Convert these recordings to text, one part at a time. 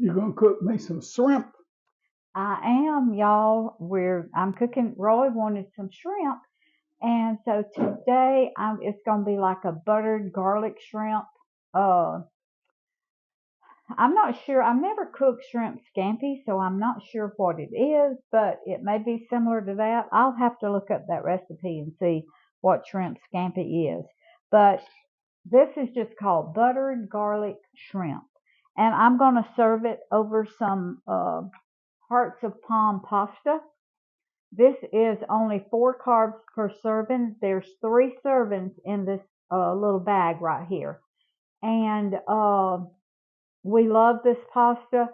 You're gonna cook me some shrimp. I am, y'all. I'm cooking. Roy wanted some shrimp, and so today it's gonna be like a buttered garlic shrimp. Uh, I'm not sure. I've never cooked shrimp scampi, so I'm not sure what it is, but it may be similar to that. I'll have to look up that recipe and see what shrimp scampi is. But this is just called buttered garlic shrimp. And I'm going to serve it over some hearts of palm pasta. This is only 4 carbs per serving. There's 3 servings in this little bag right here. And we love this pasta.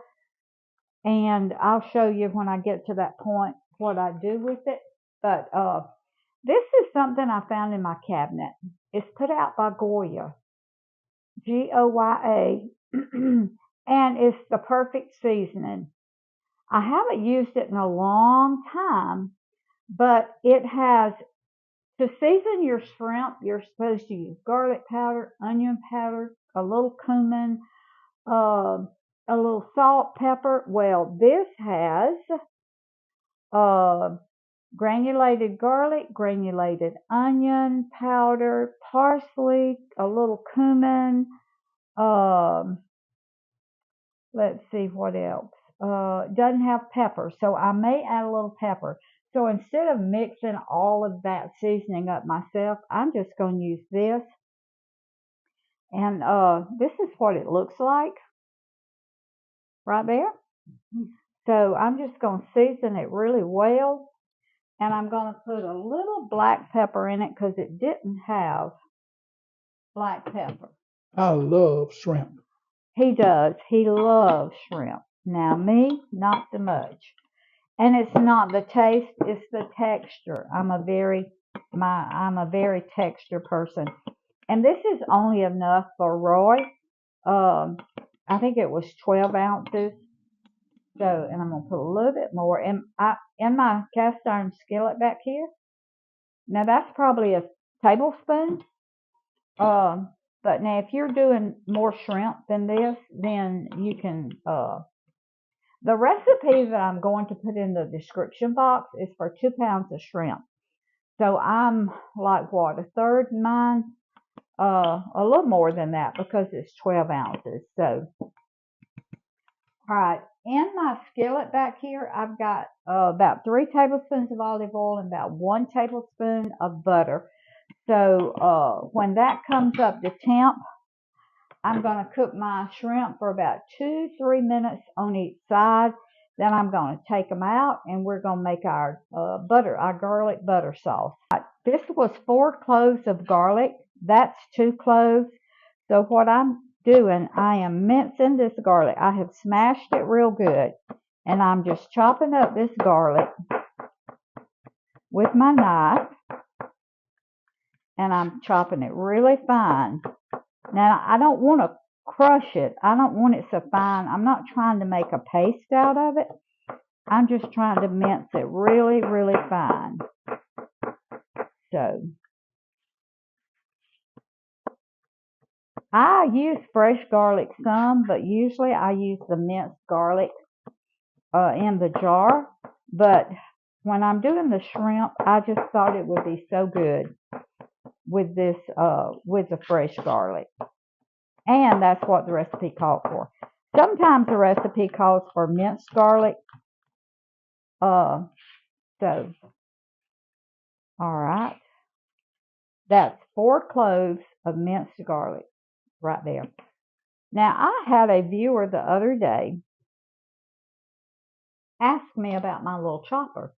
And I'll show you when I get to that point what I do with it. But this is something I found in my cabinet. It's put out by Goya, Goya, and it's the perfect seasoning. I haven't used it in a long time, but it has, to season your shrimp, you're supposed to use garlic powder, onion powder, a little cumin, a little salt, pepper. Well, this has granulated garlic, granulated onion powder, parsley, a little cumin. Let's see what else. Doesn't have pepper, so I may add a little pepper. So instead of mixing all of that seasoning up myself, I'm just going to use this. And this is what it looks like right there. So I'm just going to season it really well. And I'm going to put a little black pepper in it because it didn't have black pepper. I love shrimp. He does. He loves shrimp. Now me, not so much. And it's not the taste, it's the texture. I'm a very texture person. And this is only enough for Roy. I think it was 12 ounces. So, and I'm gonna put a little bit more in my cast iron skillet back here. Now that's probably a tablespoon. But now if you're doing more shrimp than this, then you can the recipe that I'm going to put in the description box is for 2 pounds of shrimp. So I'm like what, a third mine? A little more than that because it's 12 ounces. So, all right. In my skillet back here, I've got about 3 tablespoons of olive oil and about 1 tablespoon of butter. So when that comes up to temp, I'm going to cook my shrimp for about 2-3 minutes on each side. Then I'm going to take them out and we're going to make our our garlic butter sauce. This was 4 cloves of garlic. That's 2 cloves. So what I'm doing, I am mincing this garlic. I have smashed it real good. And I'm just chopping up this garlic with my knife. And I'm chopping it really fine. Now, I don't want to crush it. I don't want it so fine. I'm not trying to make a paste out of it. I'm just trying to mince it really, really fine. So, I use fresh garlic some, but usually I use the minced garlic in the jar. But when I'm doing the shrimp, I just thought it would be so good with this, with the fresh garlic. And that's what the recipe called for. Sometimes the recipe calls for minced garlic. So, all right. That's 4 cloves of minced garlic right there. Now, I had a viewer the other day ask me about my little chopper.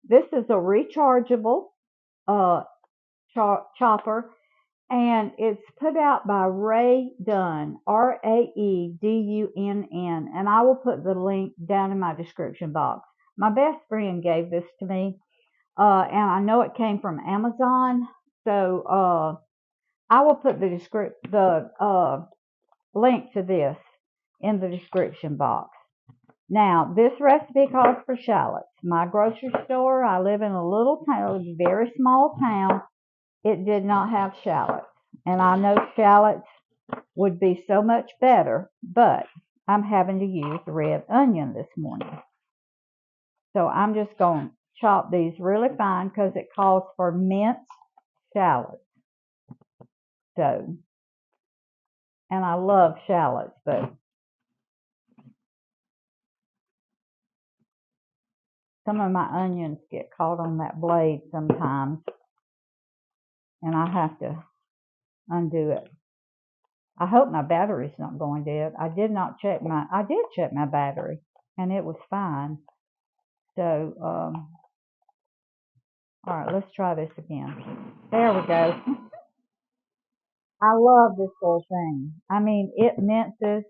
This is a rechargeable chopper, and it's put out by Ray Dunn, Raedunn, and I will put the link down in my description box. My best friend gave this to me, and I know it came from Amazon, so I will put the link to this in the description box. Now, this recipe calls for shallots. My grocery store, I live in a little town, a very small town. It did not have shallots. And I know shallots would be so much better, but I'm having to use red onion this morning. So I'm just going to chop these really fine because it calls for minced shallots. So, and I love shallots, but some of my onions get caught on that blade sometimes, and I have to undo it. I hope my battery's not going dead. I did check my battery, and it was fine. So, all right, let's try this again. There we go. I love this little thing. I mean, it minces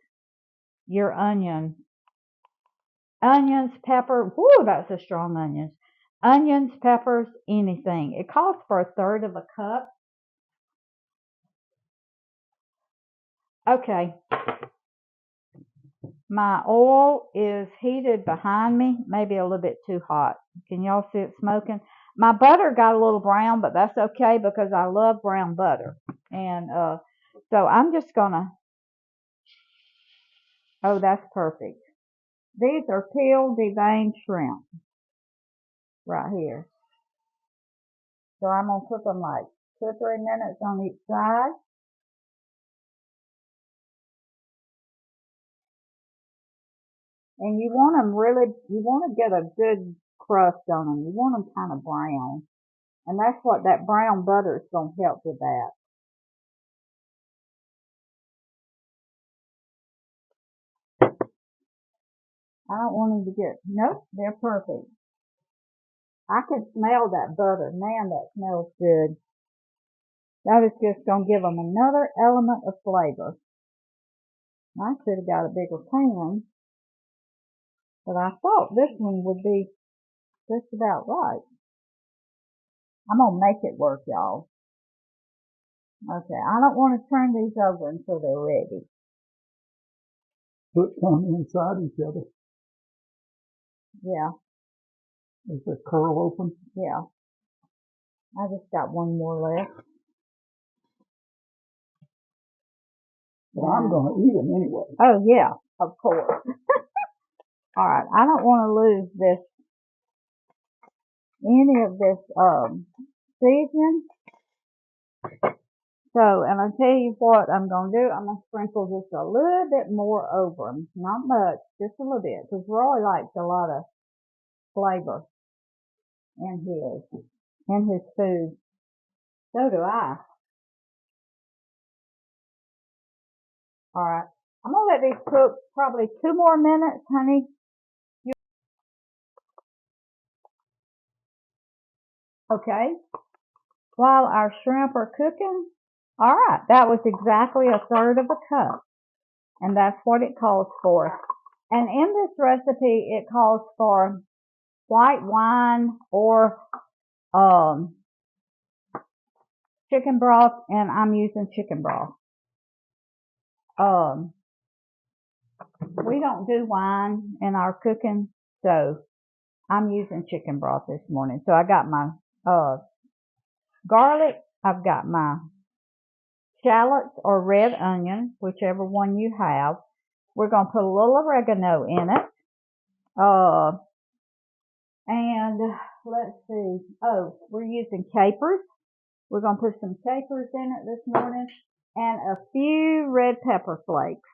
your onions, pepper. Whoo, that's a strong onions. Onions, peppers, anything. It calls for 1/3 of a cup. Okay. My oil is heated behind me, maybe a little bit too hot. Can y'all see it smoking? My butter got a little brown, but that's okay because I love brown butter. And so I'm just gonna, oh, that's perfect. These are peeled, deveined shrimp right here. So I'm gonna cook them like 2 or 3 minutes on each side. And you want them you want to get a good crust on them. You want them kind of brown. And that's what that brown butter is going to help with that. I don't want them to get, nope, they're perfect. I can smell that butter. Man, that smells good. That is just going to give them another element of flavor. I should have got a bigger pan, but I thought this one would be just about right. I'm going to make it work, y'all. Okay, I don't want to turn these over until they're ready. Put some inside each other. Yeah. Is the curl open? Yeah. I just got one more left. Well, I'm going to eat them anyway. Oh, yeah, of course. All right, I don't want to lose any of this seasoning. So, and I'll tell you what I'm going to do. I'm going to sprinkle just a little bit more over them. Not much, just a little bit. Because Roy likes a lot of flavor in his food. So do I. All right. I'm going to let these cook probably 2 more minutes, honey. Okay. While our shrimp are cooking. All right. That was exactly 1/3 of a cup. And that's what it calls for. And in this recipe, it calls for white wine or chicken broth, and I'm using chicken broth. We don't do wine in our cooking, so I'm using chicken broth this morning. So I got my garlic, I've got my shallots or red onion, whichever one you have. We're going to put a little oregano in it. And let's see. Oh, we're using capers. We're going to put some capers in it this morning and a few red pepper flakes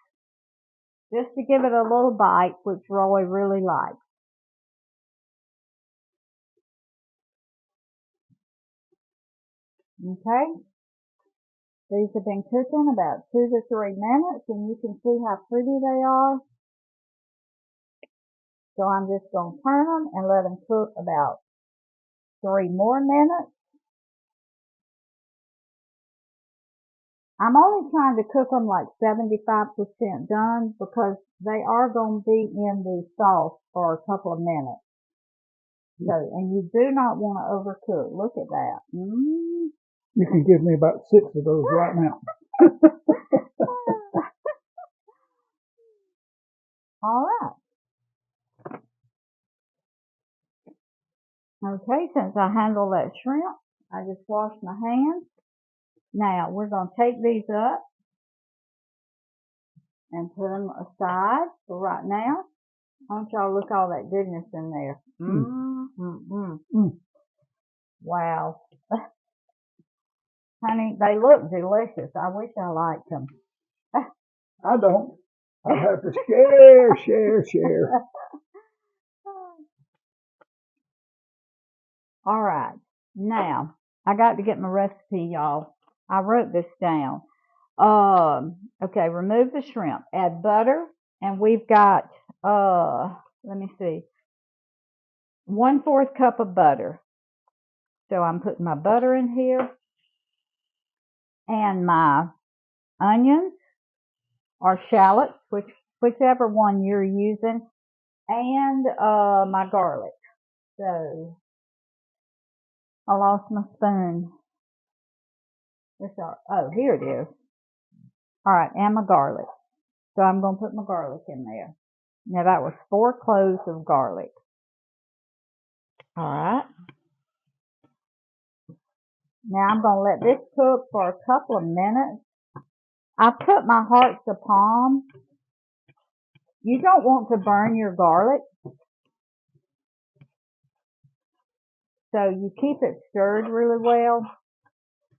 just to give it a little bite, which Roy really likes. Okay. These have been cooking about 2 to 3 minutes, and you can see how pretty they are. So I'm just going to turn them and let them cook about 3 more minutes. I'm only trying to cook them like 75% done because they are going to be in the sauce for a couple of minutes. So, and you do not want to overcook. Look at that. You can give me about 6 of those right now. All right. Okay, since I handled that shrimp, I just washed my hands. Now, we're going to take these up. and put them aside for right now. I want y'all to look all that goodness in there. Wow. Honey, they look delicious. I wish I liked them. I don't. I have to share. All right. Now, I got to get my recipe, y'all. I wrote this down. Okay, remove the shrimp. Add butter. And we've got, let me see, 1/4 cup of butter. So I'm putting my butter in here. And my onions or shallots, whichever one you're using. And my garlic. So I lost my spoon. Oh, here it is. All right, and my garlic. So I'm going to put my garlic in there. Now that was 4 cloves of garlic. All right. Now I'm going to let this cook for a couple of minutes. I put my hearts of palm. You don't want to burn your garlic. So you keep it stirred really well.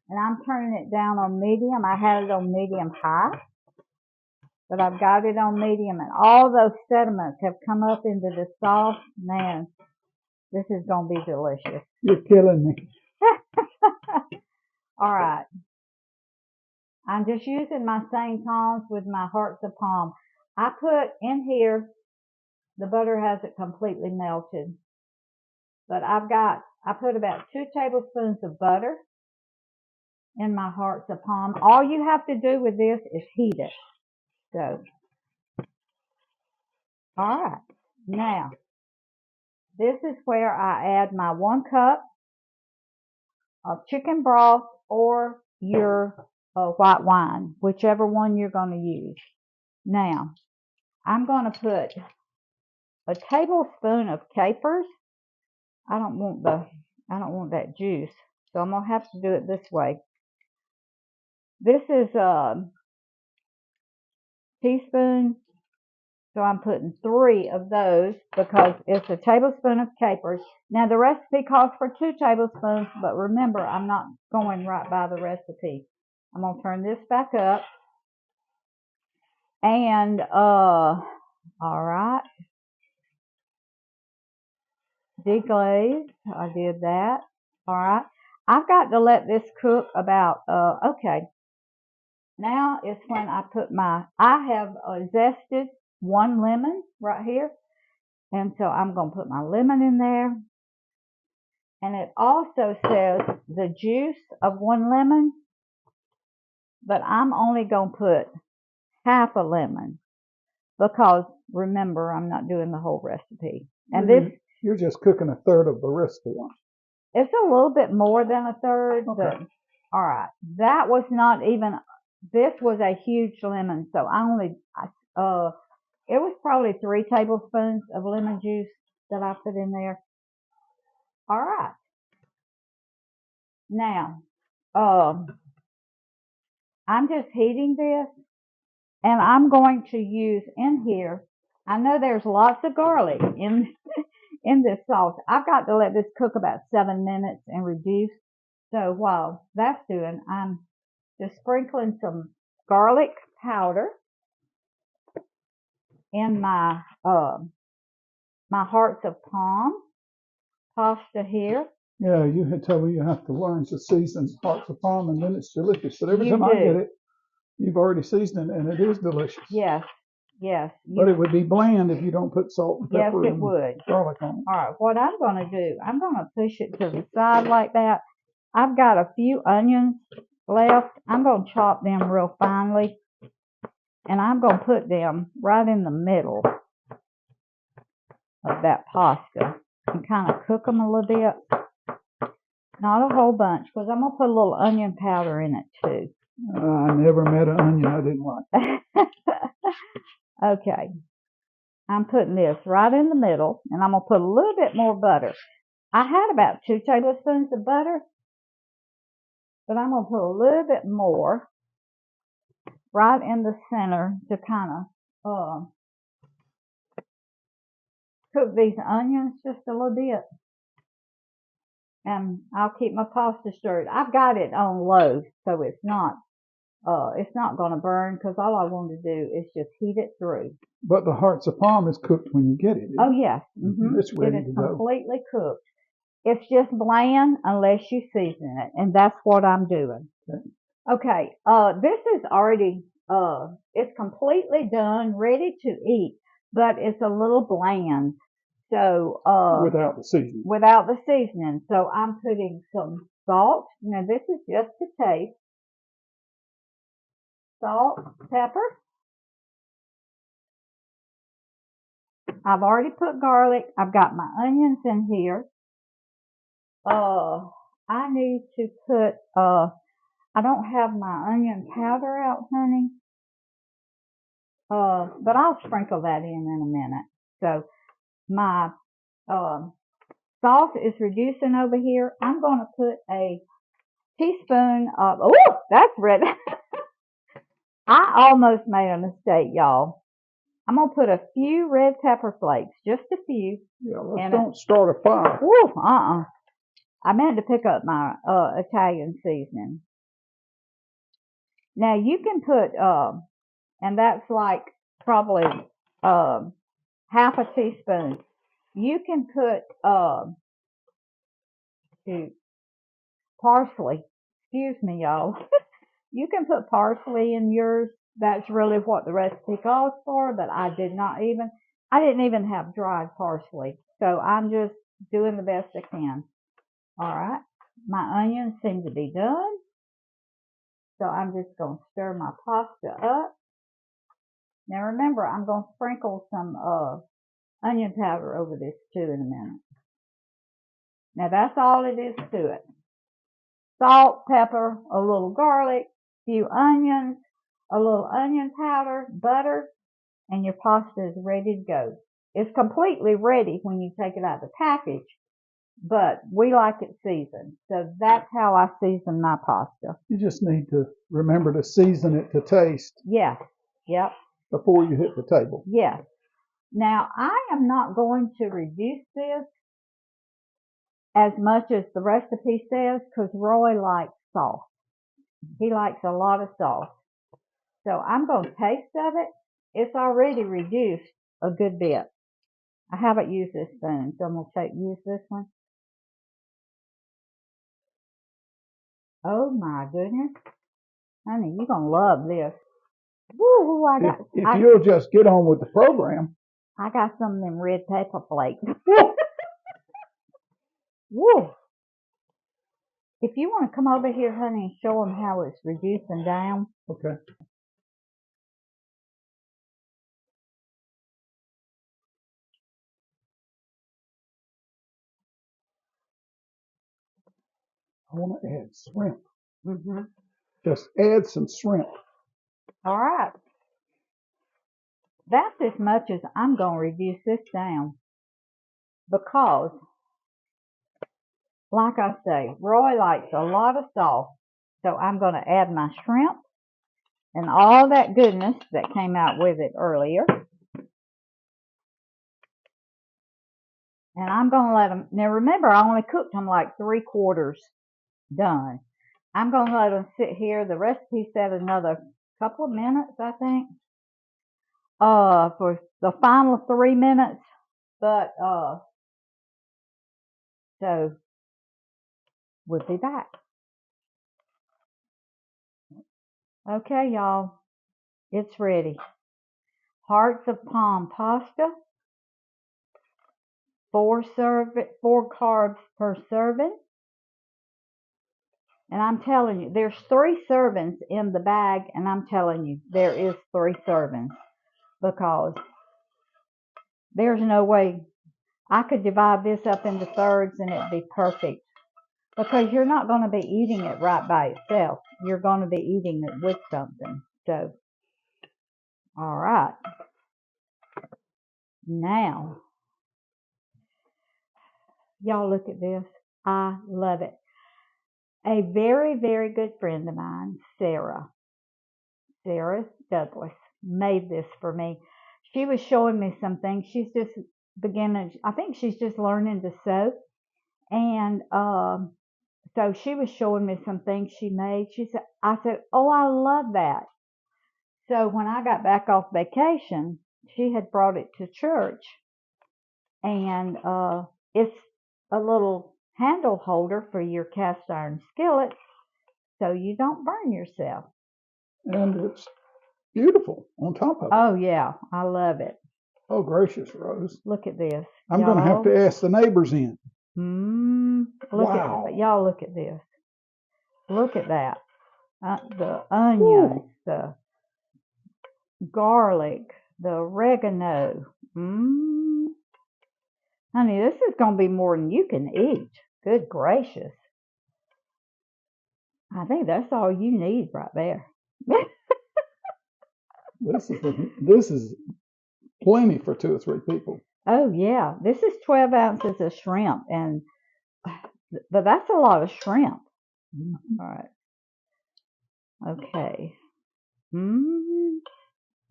And I'm turning it down on medium. I had it on medium high. But I've got it on medium. And all those sediments have come up into the sauce. Man, this is going to be delicious. You're killing me. All right. I'm just using my same tongs with my hearts of palm. I put in here, the butter hasn't completely melted. But I put about 2 tablespoons of butter in my hearts of palm. All you have to do with this is heat it. So, all right. Now, this is where I add my 1 cup of chicken broth or your white wine, whichever one you're going to use. Now, I'm going to put a tablespoon of capers. I don't want that juice, so I'm going to have to do it this way. This is a teaspoon, so I'm putting 3 of those because it's a tablespoon of capers. Now, the recipe calls for 2 tablespoons, but remember, I'm not going right by the recipe. I'm going to turn this back up. And, all right. Deglaze. I did that. All right. I've got to let this cook about, okay. Now is when I put I have zested 1 lemon right here. And so I'm going to put my lemon in there. And it also says the juice of 1 lemon. But I'm only going to put half a lemon. Because, remember, I'm not doing the whole recipe. And You're just cooking a third of the recipe. It's a little bit more than a third. Okay. But, all right. That was not even, this was a huge lemon. So it was probably 3 tablespoons of lemon juice that I put in there. All right. Now, I'm just heating this, and I'm going to use in here, I know there's lots of garlic in this sauce. I've got to let this cook about 7 minutes and reduce. So while that's doing, I'm just sprinkling some garlic powder in my hearts of palm pasta here. Yeah, you had told me you have to learn to season hearts of palm, and then it's delicious. But every time I get it, you've already seasoned it, and it is delicious. Yes, yes. But it would be bland if you don't put salt and pepper and garlic on it. All right, what I'm going to do, I'm going to push it to the side like that. I've got a few onions left. I'm going to chop them real finely, and I'm going to put them right in the middle of that pasta and kind of cook them a little bit. Not a whole bunch, because I'm going to put a little onion powder in it too. I never met an onion I didn't like. Okay. I'm putting this right in the middle, and I'm going to put a little bit more butter. I had about 2 tablespoons of butter, but I'm going to put a little bit more right in the center to kind of cook these onions just a little bit. And I'll keep my pasta stirred. I've got it on low, so it's not going to burn, because all I want to do is just heat it through. But the hearts of palm is cooked when you get it. Oh, yes. Mm-hmm. It's ready to go. It is completely cooked. It's just bland unless you season it, and that's what I'm doing. Okay. This is already, it's completely done, ready to eat, but it's a little bland. So, without the seasoning. Without the seasoning. So I'm putting some salt. Now this is just to taste. Salt, pepper. I've already put garlic. I've got my onions in here. I need to put, I don't have my onion powder out, honey. But I'll sprinkle that in a minute. So my sauce is reducing over here. I'm going to put a teaspoon of, oh, that's red. I almost made a mistake, y'all. I'm going to put a few red pepper flakes, just a few. Yeah, don't start a fire. Ooh, I meant to pick up my Italian seasoning. Now you can put, and that's like probably half a teaspoon. You can put parsley. Excuse me, y'all. You can put parsley in yours. That's really what the recipe calls for, but I didn't even have dried parsley. So I'm just doing the best I can. All right. My onions seem to be done. So I'm just going to stir my pasta up. Now remember, I'm going to sprinkle some onion powder over this too in a minute. Now that's all it is to it. Salt, pepper, a little garlic, few onions, a little onion powder, butter, and your pasta is ready to go. It's completely ready when you take it out of the package, but we like it seasoned. So that's how I season my pasta. You just need to remember to season it to taste. Yeah. Yep. Before you hit the table. Yeah. Now, I am not going to reduce this as much as the recipe says, because Roy likes sauce. He likes a lot of sauce. So I'm going to taste of it. It's already reduced a good bit. I haven't used this spoon, so I'm going to use this one. Oh my goodness. Honey, you're going to love this. Woo, if you'll just get on with the program. I got some of them red pepper flakes. Woo. If you want to come over here, honey, and show them how it's reducing down. Okay. I want to add shrimp. Mm-hmm. Just add some shrimp. All right. That's as much as I'm going to reduce this down. Because, like I say, Roy likes a lot of sauce. So I'm going to add my shrimp and all that goodness that came out with it earlier. And I'm going to let them, now remember, I only cooked them like 3/4 done. I'm going to let them sit here. The recipe said another couple of minutes, I think, for the final 3 minutes. But, so we'll be back. Okay, y'all, it's ready. Hearts of palm pasta, 4 carbs per serving. And I'm telling you, there's 3 servings in the bag, and I'm telling you, there is 3 servings, because there's no way I could divide this up into thirds and it'd be perfect, because you're not going to be eating it right by itself. You're going to be eating it with something. So, all right. Now, y'all look at this. I love it. A very, very good friend of mine, Sarah, Sarah Douglas made this for me. She was showing me some things. She's just beginning, I think she's just learning to sew. And so she was showing me some things she made. I said, oh, I love that. So when I got back off vacation, she had brought it to church. And it's a little handle holder for your cast iron skillet so you don't burn yourself. And it's beautiful on top of it. Oh, yeah. I love it. Oh, gracious, Rose. Look at this. I'm going to have to ask the neighbors in. Wow. Y'all look at this. Look at that. The onions, the garlic, the oregano. Honey, this is going to be more than you can eat. Good gracious. I think that's all you need right there. This is plenty for 2 or 3 people. Oh, yeah. This is 12 ounces of shrimp, but that's a lot of shrimp. All right. Okay.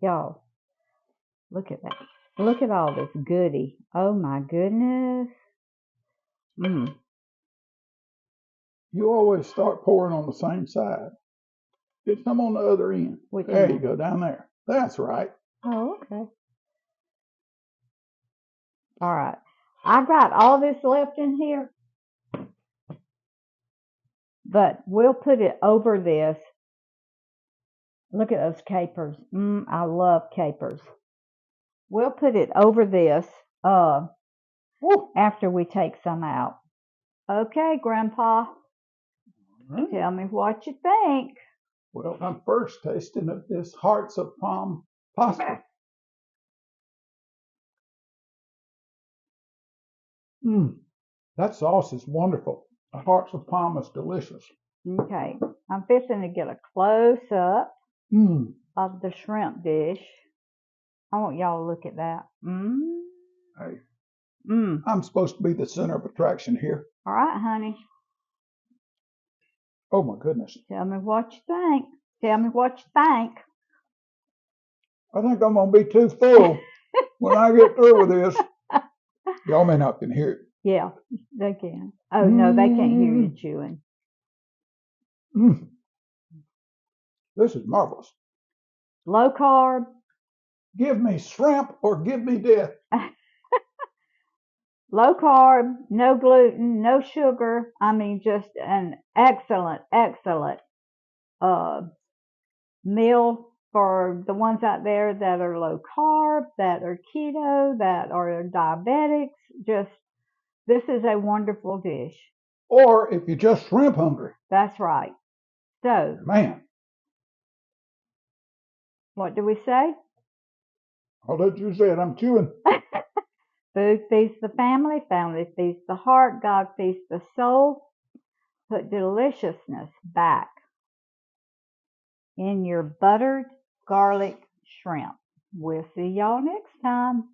Y'all, look at that. Look at all this goodie. Oh, my goodness. You always start pouring on the same side. Get some on the other end. There you go, down there. That's right. Oh, okay. All right. I got all this left in here, but we'll put it over this. Look at those capers. I love capers. We'll put it over this after we take some out. Okay, Grandpa. Right. Tell me what you think. Well, I'm first tasting of this hearts of palm pasta. That sauce is wonderful. The hearts of palm is delicious. Okay, I'm fixing to get a close-up of the shrimp dish. I want y'all to look at that. Hey, I'm supposed to be the center of attraction here. All right, honey. Oh, my goodness. Tell me what you think. Tell me what you think. I think I'm going to be too full when I get through with this. Y'all may not can hear it. Yeah, they can. Oh, no, they can't hear you chewing. This is marvelous. Low carb. Give me shrimp or give me death. Low carb, no gluten, no sugar. I mean, just an excellent, excellent meal for the ones out there that are low carb, that are keto, that are diabetics. This is a wonderful dish. Or if you're just shrimp hungry. That's right. So, man, what do we say? I'll let you say it. I'm chewing. Food feeds the family, family feeds the heart, God feeds the soul. Put deliciousness back in your buttered garlic shrimp. We'll see y'all next time.